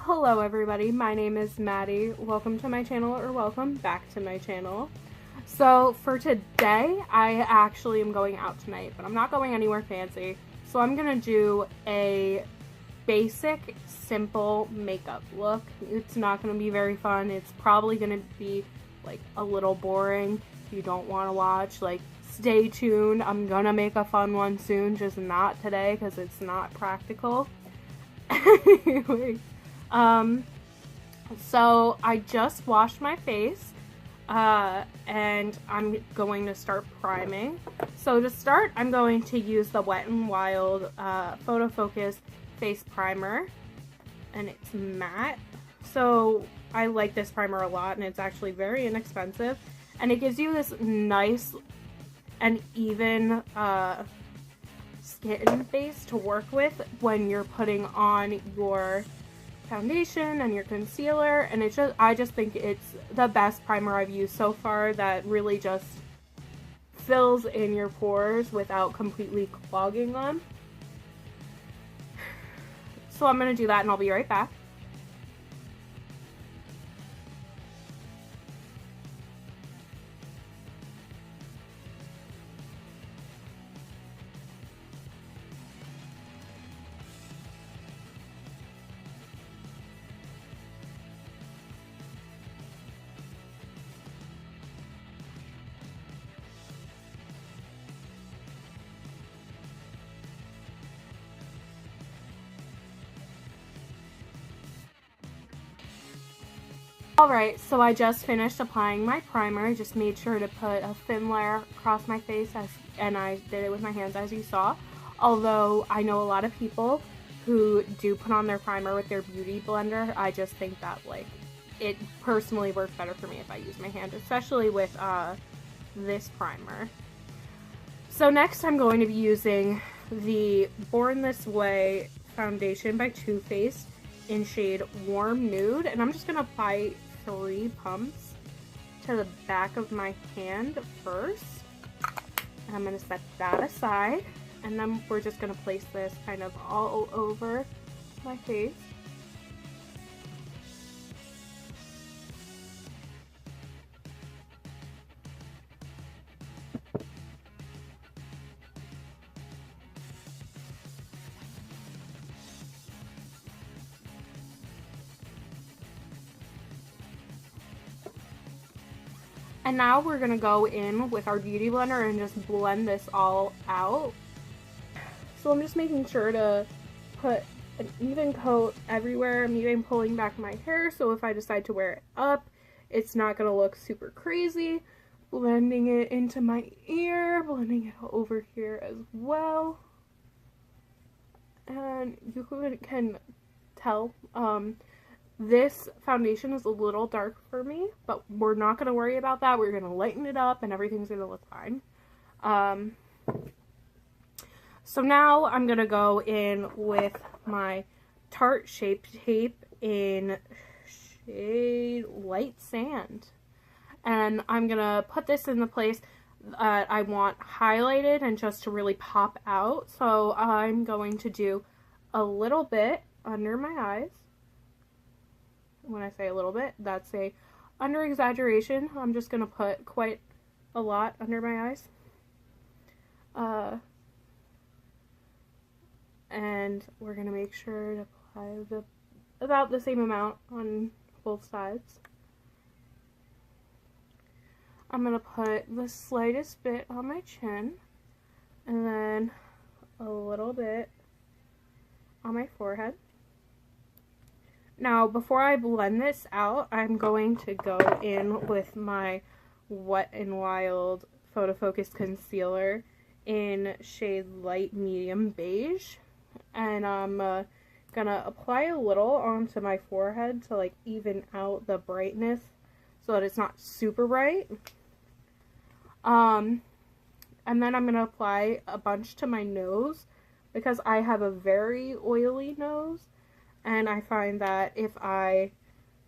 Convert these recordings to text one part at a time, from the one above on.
Hello everybody, my name is Maddie. Welcome to my channel, or welcome back to my channel. So for today, I actually am going out tonight, but I'm not going anywhere fancy. So I'm gonna do a basic, simple makeup look. It's not gonna be very fun. It's probably gonna be like a little boring. If you don't want to watch, like, stay tuned. I'm gonna make a fun one soon, just not today because it's not practical. Anyway, so I just washed my face, and I'm going to start priming. So to start, I'm going to use the Wet n Wild Photo Focus Face Primer, and it's matte. So I like this primer a lot, and it's actually very inexpensive, and it gives you this nice and even skin base to work with when you're putting on your foundation and your concealer, and I just think it's the best primer I've used so far that really just fills in your pores without completely clogging them. So I'm going to do that and I'll be right back. Alright, so I just finished applying my primer. I just made sure to put a thin layer across my face, and I did it with my hands, as you saw. Although I know a lot of people who do put on their primer with their beauty blender. I just think that, like, it personally works better for me if I use my hand, especially with this primer. So next I'm going to be using the Born This Way foundation by Too Faced in shade Warm Nude, and I'm just going to apply 3 pumps to the back of my hand first. And I'm going to set that aside, and then we're just going to place this kind of all over my face. And now we're going to go in with our beauty blender and just blend this all out. So I'm just making sure to put an even coat everywhere. I'm even pulling back my hair, so if I decide to wear it up, it's not going to look super crazy. Blending it into my ear, blending it over here as well. And you can tell, this foundation is a little dark for me, but we're not going to worry about that. We're going to lighten it up and everything's going to look fine. So now I'm going to go in with my Tarte Shape Tape in shade Light Sand. And I'm going to put this in the place that I want highlighted and just to really pop out. So I'm going to do a little bit under my eyes. When I say a little bit, that's a under exaggeration. I'm just going to put quite a lot under my eyes. And we're going to make sure to apply about the same amount on both sides. I'm going to put the slightest bit on my chin, and then a little bit on my forehead. Now, before I blend this out, I'm going to go in with my Wet n Wild Photo Focus Concealer in shade Light Medium Beige. And I'm gonna apply a little onto my forehead to, like, even out the brightness so that it's not super bright. And then I'm gonna apply a bunch to my nose because I have a very oily nose. And I find that if I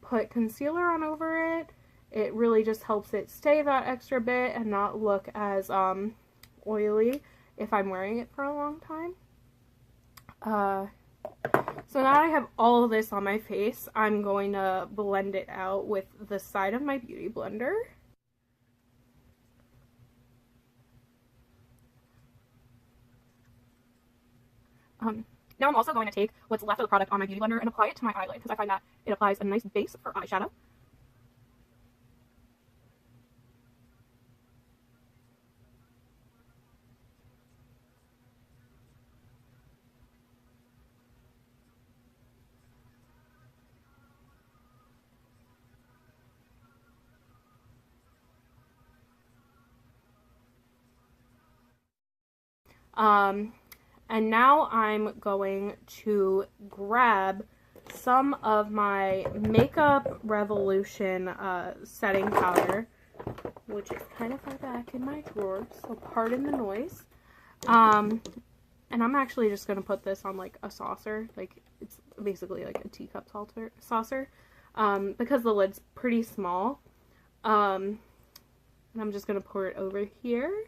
put concealer on over it, it really just helps it stay that extra bit and not look as oily if I'm wearing it for a long time. So now that I have all of this on my face, I'm going to blend it out with the side of my beauty blender. Now I'm also going to take what's left of the product on my beauty blender and apply it to my eyelid because I find that it applies a nice base for eyeshadow. And now I'm going to grab some of my Makeup Revolution setting powder, which is kind of far back in my drawer, so pardon the noise. And I'm actually just going to put this on like a saucer, like it's basically like a teacup saucer, because the lid's pretty small. And I'm just going to pour it over here.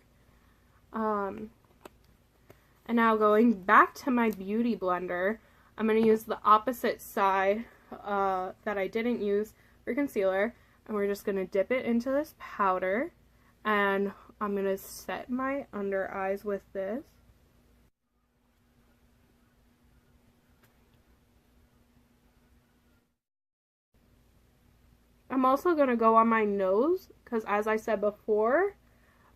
And now going back to my beauty blender, I'm going to use the opposite side that I didn't use for concealer. And we're just going to dip it into this powder. And I'm going to set my under eyes with this. I'm also going to go on my nose because, as I said before,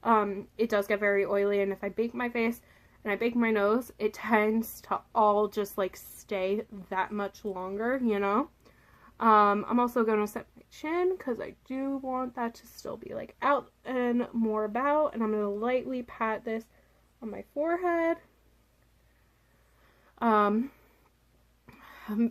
it does get very oily. And if I bake my face and I bake my nose, it tends to all just like stay that much longer, you know? I'm also going to set my chin because I do want that to still be like out and more about. And I'm going to lightly pat this on my forehead. I'm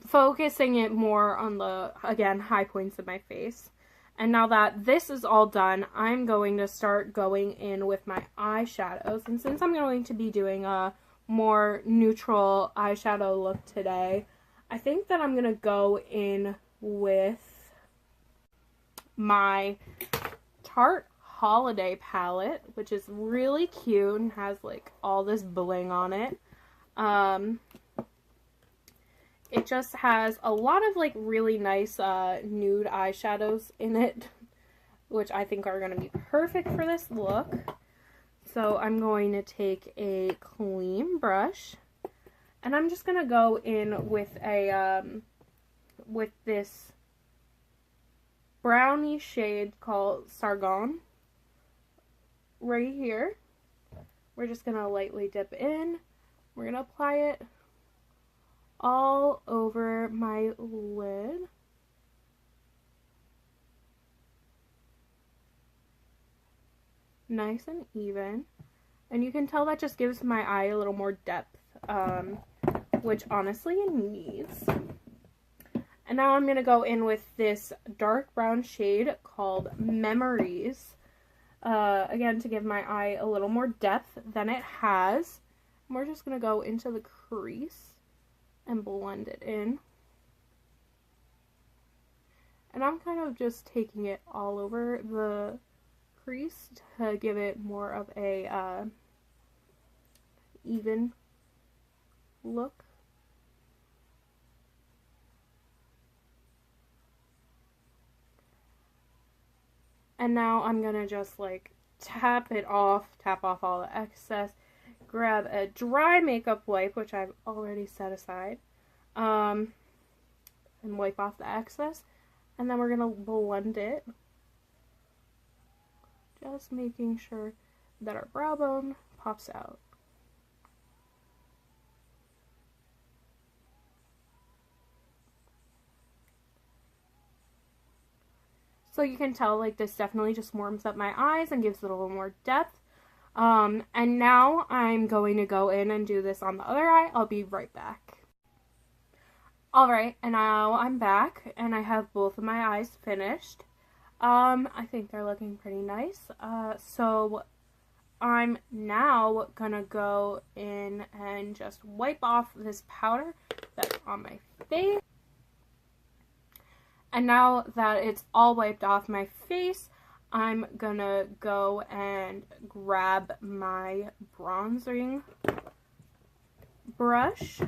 focusing it more on the, again, high points of my face. And now that this is all done, I'm going to start going in with my eyeshadows. And since I'm going to be doing a more neutral eyeshadow look today, I think that I'm going to go in with my Tarte Holiday palette, which is really cute and has like all this bling on it. It just has a lot of like really nice nude eyeshadows in it, which I think are going to be perfect for this look. So I'm going to take a clean brush and I'm just going to go in with a with this brownie shade called Sargon right here. We're just going to lightly dip in. We're going to apply it all over my lid. Nice and even. And you can tell that just gives my eye a little more depth, which honestly it needs. And now I'm going to go in with this dark brown shade called Memories. Again, to give my eye a little more depth than it has. And we're just going to go into the crease and blend it in. And I'm kind of just taking it all over the crease to give it more of a even look. And now I'm gonna just like tap off all the excess. Grab a dry makeup wipe, which I've already set aside, and wipe off the excess. And then we're going to blend it. Just making sure that our brow bone pops out. So you can tell like this definitely just warms up my eyes and gives it a little more depth. And now I'm going to go in and do this on the other eye. I'll be right back. Alright, and now I'm back, and I have both of my eyes finished. I think they're looking pretty nice. So I'm now gonna go in and just wipe off this powder that's on my face. And now that it's all wiped off my face, I'm gonna go and grab my bronzing brush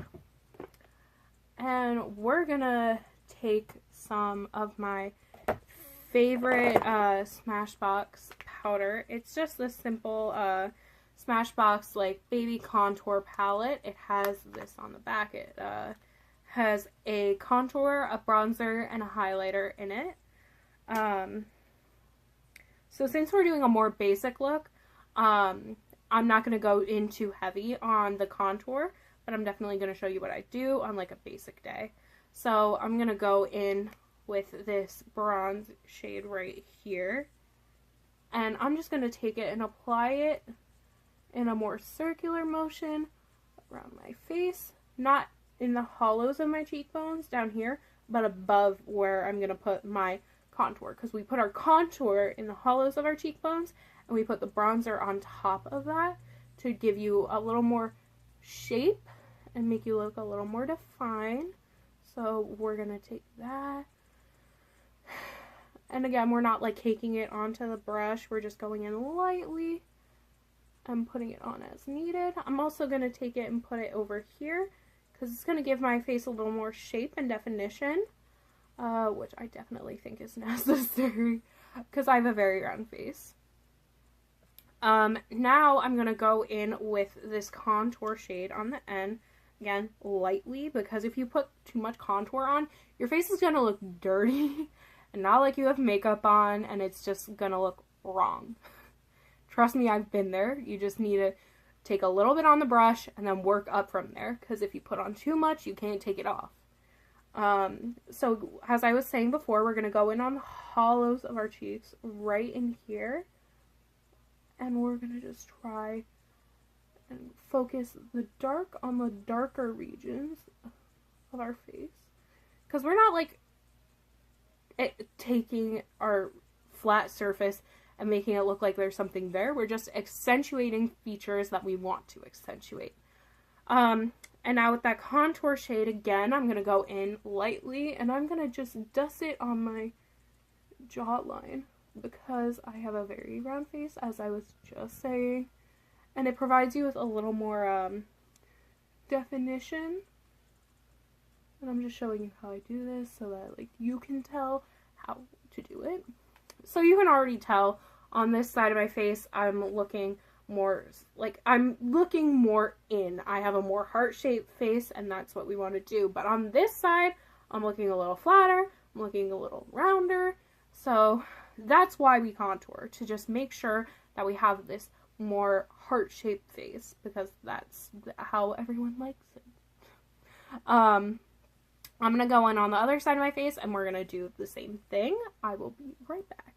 And we're gonna take some of my favorite Smashbox powder. It's just this simple Smashbox like baby contour palette. It has this on the back. It has a contour, a bronzer, and a highlighter in it. So since we're doing a more basic look, I'm not going to go in too heavy on the contour, but I'm definitely going to show you what I do on like a basic day. So I'm going to go in with this bronze shade right here, and I'm just going to take it and apply it in a more circular motion around my face, not in the hollows of my cheekbones down here, but above where I'm going to put my contour, because we put our contour in the hollows of our cheekbones and we put the bronzer on top of that to give you a little more shape and make you look a little more defined. So we're going to take that, and again, we're not like caking it onto the brush, we're just going in lightly and putting it on as needed. I'm also going to take it and put it over here because it's going to give my face a little more shape and definition, which I definitely think is necessary because I have a very round face. Now I'm going to go in with this contour shade on the end, again, lightly, because if you put too much contour on, your face is going to look dirty and not like you have makeup on, and it's just going to look wrong. Trust me, I've been there. You just need to take a little bit on the brush and then work up from there, because if you put on too much, you can't take it off. So as I was saying before, we're going to go in on the hollows of our cheeks right in here, and we're going to just try and focus the dark on the darker regions of our face, because we're not like taking our flat surface and making it look like there's something there. We're just accentuating features that we want to accentuate. And now with that contour shade, again, I'm going to go in lightly, and I'm going to just dust it on my jawline, because I have a very round face, as I was just saying, and it provides you with a little more definition. And I'm just showing you how I do this so that like you can tell how to do it. So you can already tell on this side of my face, I'm looking more like I'm looking more in. I have a more heart-shaped face, and that's what we want to do. But on this side, I'm looking a little flatter, I'm looking a little rounder. So that's why we contour, to just make sure that we have this more heart-shaped face, because that's how everyone likes it. I'm going to go in on the other side of my face, and we're going to do the same thing. I will be right back.